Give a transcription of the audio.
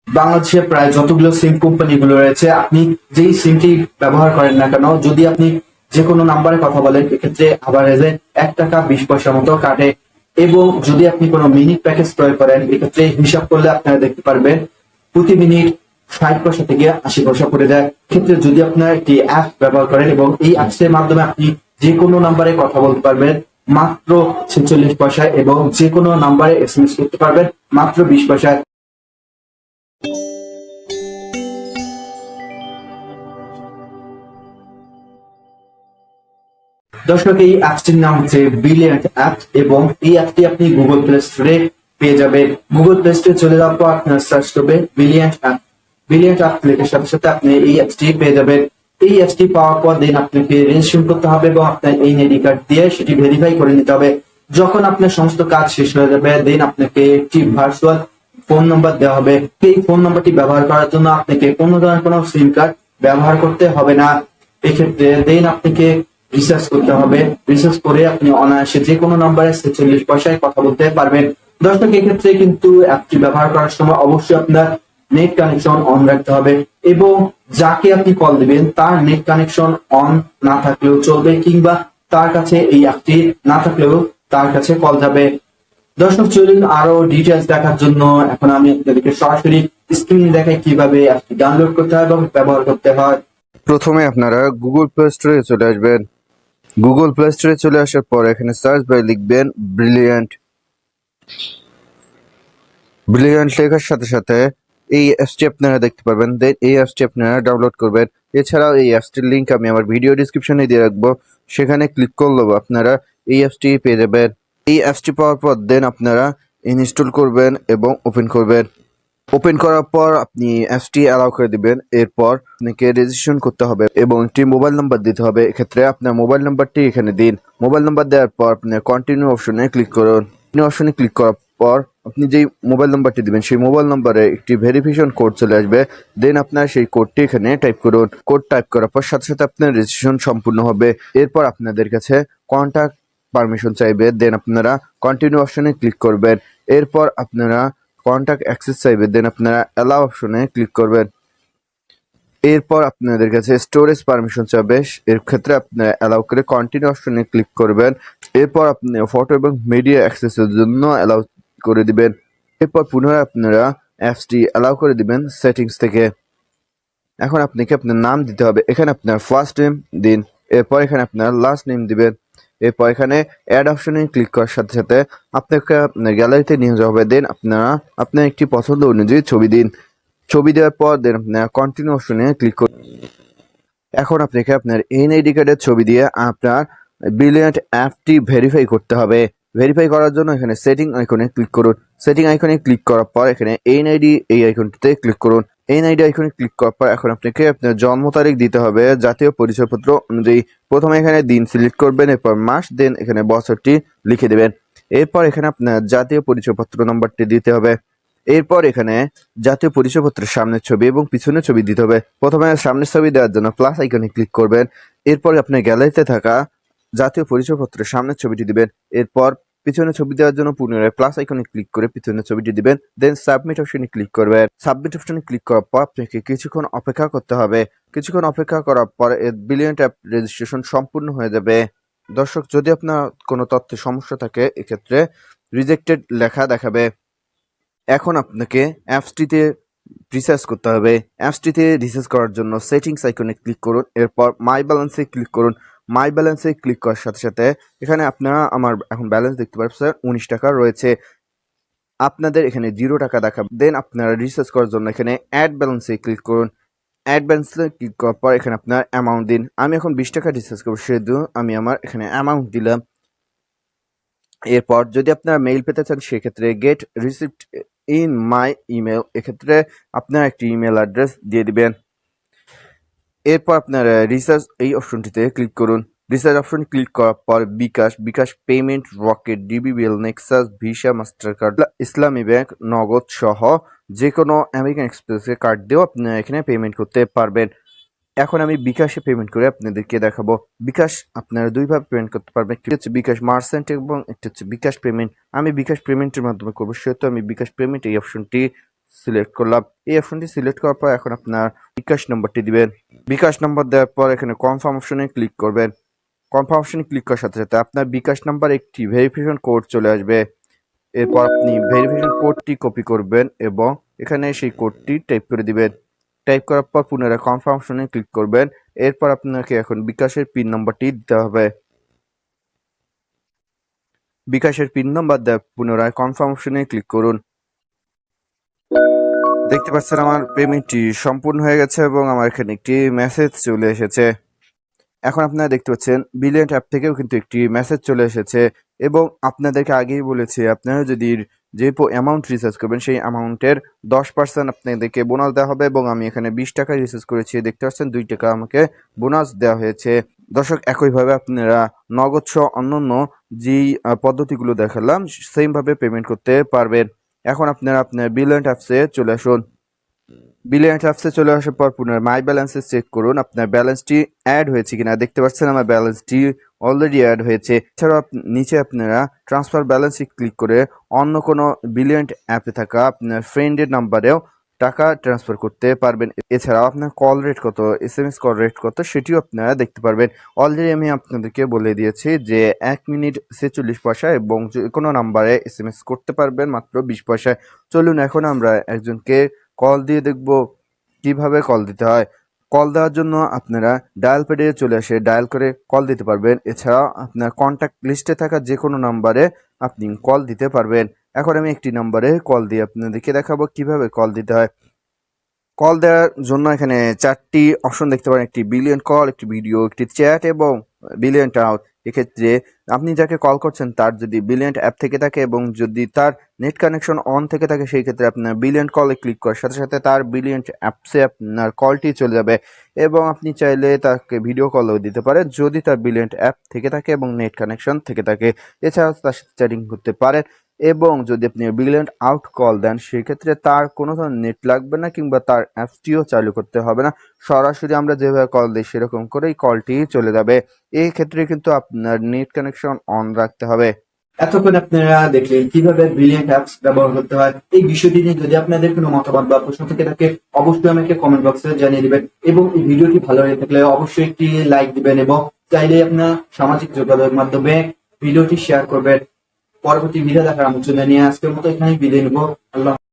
বাংলাদেশে প্রায় যতগুলো সিম কোম্পানিগুলো রয়েছে, আপনি যেই সিমটি ব্যবহার করেন না কেন, যদি আপনি যে কোনো নাম্বারে কথা বলেন, এক্ষেত্রে আভারেজে 1 টাকা 20 পয়সা মতো কাটে। এবং যদি আপনি কোনো মিনিট প্যাকেজ ক্রয় করেন, এক্ষেত্রে হিসাব করলে আপনারা দেখতে পারবেন প্রতি মিনিট 60 পয়সা থেকে 80 পয়সা পড়ে যায়। ক্ষেত্রে যদি আপনারা একটি অ্যাপ ব্যবহার করেন এবং এই অ্যাপস এর মাধ্যমে আপনি যে কোনো নাম্বারে কথা বলতে পারবেন মাত্র 46 পয়সায়, এবং যে কোনো নাম্বারে এসএমএস করতে পারবেন মাত্র 20 পয়সায়। দর্শক, এই অ্যাপটির নাম হচ্ছে ব্রিলিয়ান্ট অ্যাপ, এবং এই অ্যাপটি আপনি গুগল প্লে স্টোরে পেয়ে যাবেন। গুগল প্লে স্টোরে চলে যাওয়ার পর আপনার সার্চ করবে ব্রিলিয়ান্ট অ্যাপ। ব্রিলিয়ান্ট অ্যাপ লেখার সাথে সাথে আপনি এই অ্যাপটি পেয়ে যাবেন। এই অ্যাপটি পাওয়ার পর দেন আপনাকে রেজিস্ট্রেশন করতে হবে এবং আপনার এই আইডি কার্ড দিয়ে সেটি ভেরিফাই করে নিতে হবে। যখন আপনার সমস্ত কাজ শেষ হয়ে যাবে, দেন আপনাকে একটি ভার্চুয়াল ফোন নাম্বার দেওয়া হবে। এই ফোন নাম্বারটি ব্যবহার করার জন্য আপনাকে কোনো ধরনের কোনো সিম কার্ড ব্যবহার করতে হবে না। এক্ষেত্রে দেন আপনাকে রিসার্চ করতে হবে। রিসার্চ করে আপনি অনায়াসে যে কোনো নাম্বারে 46 পয়সায় কথা বলতে পারবেন। দর্শক, এক্ষেত্রে কিন্তু অ্যাপটি ব্যবহার করার সময় অবশ্যই আপনার নেট কানেকশন অন রাখতে হবে, এবং যাকে আপনি কল দিবেন তার নেট কানেকশন অন না থাকলেও চলবে, কিংবা তার কাছে এই অ্যাপটি না থাকলেও তার কাছে কল যাবে। দর্শক, চলুন আরো ডিটেলস দেখার জন্য এখন আমি আপনাদেরকে সরাসরি স্ক্রিনে দেখাই কিভাবে অ্যাপটি ডাউনলোড করতে হয় এবং ব্যবহার করতে হয়। প্রথমে আপনারা গুগল প্লে স্টোরে চলে আসবেন। গুগল প্লে স্টোরে চলে আসার পর এখানে সার্চ বারে লিখবেন ব্রিলিয়ান্ট। ব্রিলিয়ান্ট লেখার সাথে সাথে এই অ্যাপসটি আপনারা দেখতে পারবেন। দেন এই অ্যাপসটি আপনারা ডাউনলোড করবেন। এছাড়াও এই অ্যাপসটির লিঙ্ক আমি আমার ভিডিও ডিসক্রিপশনে দিয়ে রাখবো, সেখানে ক্লিক করলেও আপনারা এই অ্যাপসটি পেয়ে যাবেন। এই অ্যাপসটি পাওয়ার পর দেন আপনারা ইনস্টল করবেন এবং ওপেন করবেন। ওপেন করার পর আপনি অ্যাপসটি অ্যালাউ করে দিবেন। এরপর আপনাকে রেজিস্ট্রেশন করতে হবে এবং একটি মোবাইল নাম্বার দিতে হবে। এক্ষেত্রে আপনার মোবাইল নাম্বারটি এখানে দিন। মোবাইল নাম্বার দেওয়ার পর আপনি কন্টিনিউ অপশনে ক্লিক করুন। কন্টিনিউ অপশনে ক্লিক করার পর আপনি যেই মোবাইল নাম্বারটি দিবেন সেই মোবাইল নাম্বারে একটি ভেরিফিকেশন কোড চলে আসবে। দেন আপনার সেই কোডটি এখানে টাইপ করুন। কোড টাইপ করার পর সাথে সাথে আপনার রেজিস্ট্রেশন সম্পূর্ণ হবে। এরপর আপনাদের কাছে কন্টাক্ট পারমিশন চাইবে। দেন আপনারা কন্টিনিউ অপশনে ক্লিক করবেন। এরপর আপনারা কন্টাক্ট অ্যাক্সেস চাইবে। দেন আপনারা অ্যালাউ অপশনে ক্লিক করবেন। এরপর আপনাদের কাছে স্টোরেজ পারমিশন চাইবে। এর ক্ষেত্রে আপনারা অ্যালাউ করে কন্টিনিউ অপশনে ক্লিক করবেন। এরপর আপনি ফটো এবং মিডিয়া অ্যাক্সেসের জন্য অ্যালাউ করে দিবেন। এরপর পুনরায় আপনারা অ্যাপসটি অ্যালাউ করে দিবেন সেটিংস থেকে। এখন আপনাকে আপনার নাম দিতে হবে। এখানে আপনার ফার্স্ট নেম দিন। এরপর এখানে আপনার লাস্ট নেম দিবেন। এরপর এখানে অ্যাড অপশনে ক্লিক করার সাথে সাথে আপনাকে আপনার গ্যালারিতে নিয়ে যাওয়া হবে। দেন আপনারা আপনার একটি পছন্দ অনুযায়ী ছবি দিন। ছবি দেওয়ার পর দেন আপনারা কন্টিনিউ অপশনে ক্লিক করুন। এখন আপনাকে আপনার এনআইডি কার্ডের ছবি দিয়ে আপনার ব্রিলিয়ান্ট অ্যাপটি ভেরিফাই করতে হবে। ভেরিফাই করার জন্য এখানে সেটিং আইকনে ক্লিক করুন। সেটিং আইকনে ক্লিক করার পর এখানে এনআইডি এই আইকনটিতে ক্লিক করুন। এনআইডি আইকনে ক্লিক করার পর এখন আপনাকে আপনার জন্ম তারিখ দিতে হবে জাতীয় পরিচয়পত্র অনুযায়ী। প্রথমে এখানে দিন সিলেক্ট করবেন, এরপর মাস, দেন এখানে বছরটি লিখে দেবেন। এরপর এখানে আপনার জাতীয় পরিচয়পত্র নম্বরটি দিতে হবে। এরপর এখানে জাতীয় পরিচয়পত্রের সামনের ছবি এবং পিছনের ছবি দিতে হবে। প্রথমে সামনের ছবি দেওয়ার জন্য প্লাস আইকনে ক্লিক করবেন। এরপর আপনার গ্যালারিতে থাকা জাতীয় পরিচয়পত্রের সামনের ছবিটি দিবেন। এরপর পিছনের ছবি দেওয়ার জন্য পুনরায় প্লাস আইকনে ক্লিক করে পিছনের ছবিটি দিবেন। দেন সাবমিট অপশনে ক্লিক করবেন। সাবমিট অপশনে ক্লিক করার পর আপনাকে কিছুক্ষণ অপেক্ষা করতে হবে। কিছুক্ষণ অপেক্ষা করার পর ব্রিলিয়ান্ট অ্যাপ রেজিস্ট্রেশন সম্পূর্ণ হয়ে যাবে। দর্শক, যদি আপনার কোনো তথ্যে সমস্যা থাকে এক্ষেত্রে রিজেক্টেড লেখা দেখাবে। এখন আপনাকে অ্যাপসটিতে রিসার্চ করতে হবে। অ্যাপসটিতে রিসার্চ করার জন্য সেটিংস আইকনে ক্লিক করুন। এরপর মাই ব্যালেন্সে ক্লিক করুন। মাই ব্যালেন্সে ক্লিক করার সাথে সাথে এখানে আপনারা আমার এখন ব্যালেন্স দেখতে পাচ্ছেন 19 টাকা রয়েছে। আপনাদের এখানে 0 টাকা দেখাবে। দেন আপনারা রিসার্চ করার জন্য এখানে অ্যাড ব্যালেন্সে ক্লিক করুন। অ্যাড ব্যালেন্সে ক্লিক করার পর এখানে আপনার অ্যামাউন্ট দিন। আমি এখন 20 টাকা রিসার্চ করবো, সেহেতু আমি আমার এখানে অ্যামাউন্ট দিলাম। এরপর যদি আপনারা মেইল পেতে চান সেক্ষেত্রে get receipt in my email, এক্ষেত্রে আপনারা একটি ইমেল অ্যাড্রেস দিয়ে দিবেন। এরপর আপনারা রিসার্চ এই অপশনটিতে ক্লিক করুন। রিসার্চ অপশন ক্লিক করার পর bKash payment, Rocket, DBBL, Nexus, Visa, master card, Islami bank, Nagad সহ যে কোনো আমেরিকান এক্সপ্রেসের কার্ড দিয়েও আপনারা এখানে পেমেন্ট করতে পারবেন। এখন আমি বিকাশে পেমেন্ট করে আপনাদেরকে দেখাবো। বিকাশ আপনারা দুইভাবে পেমেন্ট করতে পারবেন, একটি হচ্ছে বিকাশ মার্চেন্ট এবং একটি হচ্ছে বিকাশ পেমেন্ট। আমি বিকাশ পেমেন্টের মাধ্যমে করবো, সেহেতু আমি বিকাশ পেমেন্ট এই অপশনটি সিলেক্ট করলাম। এই অপশনটি সিলেক্ট করার পর এখন আপনার বিকাশ নম্বরটি দিবেন। বিকাশ নম্বর দেওয়ার পর এখানে কনফার্ম অপশনে ক্লিক করবেন। কনফার্ম অপশনে ক্লিক করার সাথে সাথে আপনার বিকাশ নাম্বার একটি ভেরিফিকেশন কোড চলে আসবে। এরপর আপনি ভেরিফিকেশন কোডটি কপি করবেন এবং এখানে সেই কোডটি টাইপ করে দিবেন। টাইপ করার পর পুনরায় কনফার্ম অপশনে ক্লিক করবেন। এরপর আপনাকে এখন বিকাশের পিন নম্বরটি দিতে হবে। বিকাশের পিন নম্বর দেওয়া পুনরায় কনফার্ম অপশনে ক্লিক করুন। দেখতে পাচ্ছেন আমার পেমেন্টটি সম্পূর্ণ হয়ে গেছে এবং আমার এখানে একটি মেসেজ চলে এসেছে। এখন আপনারা দেখতে পাচ্ছেন বিলিয়ন্ট অ্যাপ থেকেও কিন্তু একটি মেসেজ চলে এসেছে এবং আপনাদেরকে আগেই বলেছি আপনারা যদি যে অ্যামাউন্ট রিচার্জ করবেন সেই অ্যামাউন্টের 10% আপনাদেরকে বোনাস দেওয়া হবে এবং আমি এখানে 20 টাকা রিচার্জ করেছি, দেখতে পাচ্ছেন 2 টাকা আমাকে বোনাস দেওয়া হয়েছে। দর্শক, একইভাবে আপনারা নগদ সহ অন্যান্য যেই পদ্ধতিগুলো দেখালাম সেমভাবে পেমেন্ট করতে পারবেন। এখন আপনারা আপনার বিলিয়ন্ট অ্যাপসে চলে আসুন। বিলিয়ন্ট অ্যাপসে চলে আসার পর পুনরায় মাই ব্যালেন্সে চেক করুন আপনার ব্যালেন্সটি অ্যাড হয়েছে কিনা। দেখতে পাচ্ছেন আমার ব্যালেন্সটি অলরেডি অ্যাড হয়েছে। এছাড়াও নিচে আপনারা ট্রান্সফার ব্যালেন্সে ক্লিক করে অন্য কোনো বিলিয়ন্ট অ্যাপে থাকা আপনার ফ্রেন্ডের নাম্বারেও টাকা ট্রান্সফার করতে পারবেন। এছাড়াও আপনার কল রেট কত, SMS কল রেট কত সেটিও আপনারা দেখতে পারবেন। অলরেডি আমি আপনাদেরকে বলে দিয়েছি যে 1 মিনিট 46 পয়সা এবং যে কোনো নাম্বারে SMS করতে পারবেন মাত্র 20 পয়সায়। চলুন এখন আমরা একজনকে কল দিয়ে দেখব কিভাবে কল দিতে হয়। কল দেওয়ার জন্য আপনারা ডায়াল প্যাডে চলে এসে ডায়াল করে কল দিতে পারবেন। এছাড়াও আপনার কন্ট্যাক্ট লিস্টে থাকা যে কোনো নাম্বারে আপনি কল দিতে পারবেন। এখন আমি একটি নাম্বারে কল দিয়ে আপনাদেরকে দেখাবো কিভাবে কল দিতে হয়। কল দেওয়ার জন্য এখানে 4টি অপশন দেখতে পারেন, একটি বিলিয়ন কল, একটি ভিডিও, একটি চ্যাট এবং বিলিয়ন আউট। এক্ষেত্রে আপনি যাকে কল করছেন তার যদি বিলিয়ন্ট অ্যাপ থেকে থাকে এবং যদি তার নেট কানেকশন অন থেকে থাকে সেই ক্ষেত্রে আপনার বিলিয়ন্ট কলে ক্লিক করার সাথে সাথে তার বিলিয়ন্ট অ্যাপসে আপনার কলটি চলে যাবে এবং আপনি চাইলে তাকে ভিডিও কলও দিতে পারেন যদি তার বিলিয়ন্ট অ্যাপ থেকে থাকে এবং নেট কানেকশন থেকে থাকে। এছাড়াও তার সাথে চ্যাটিং করতে পারেন এবং যদি আপনি বিলিয়ন্ট আউট কল দেন সেক্ষেত্রে তার কোনো ধরনের নেট লাগবে না কিংবা তার অ্যাপসটিও চালু করতে হবে না। সরাসরি আমরা যেভাবে কল দিই সেরকম করেই কলটি চলে যাবে। এই ক্ষেত্রে কিন্তু আপনার নেট কানেকশন অন রাখতে হবে। এতক্ষণ আপনারা দেখলেন কিভাবে ব্রিলিয়ান্ট অ্যাপস ব্যবহার করতে হয়। এই বিষয়টি নিয়ে যদি আপনাদের কোনো মতামত বা প্রশ্ন থেকে থাকে অবশ্যই আমাকে কমেন্ট বক্সে জানিয়ে দিবেন এবং এই ভিডিওটি ভালো হয়ে থাকলে অবশ্যই একটি লাইক দিবেন এবং চাইলে আপনার সামাজিক যোগাযোগের মাধ্যমে ভিডিওটি শেয়ার করবেন। পরবর্তী ভিডিও দেখার আমন্ত্রণ জানিয়ে আজকের মতো এখানেই বিদায় নেব। আল্লাহ।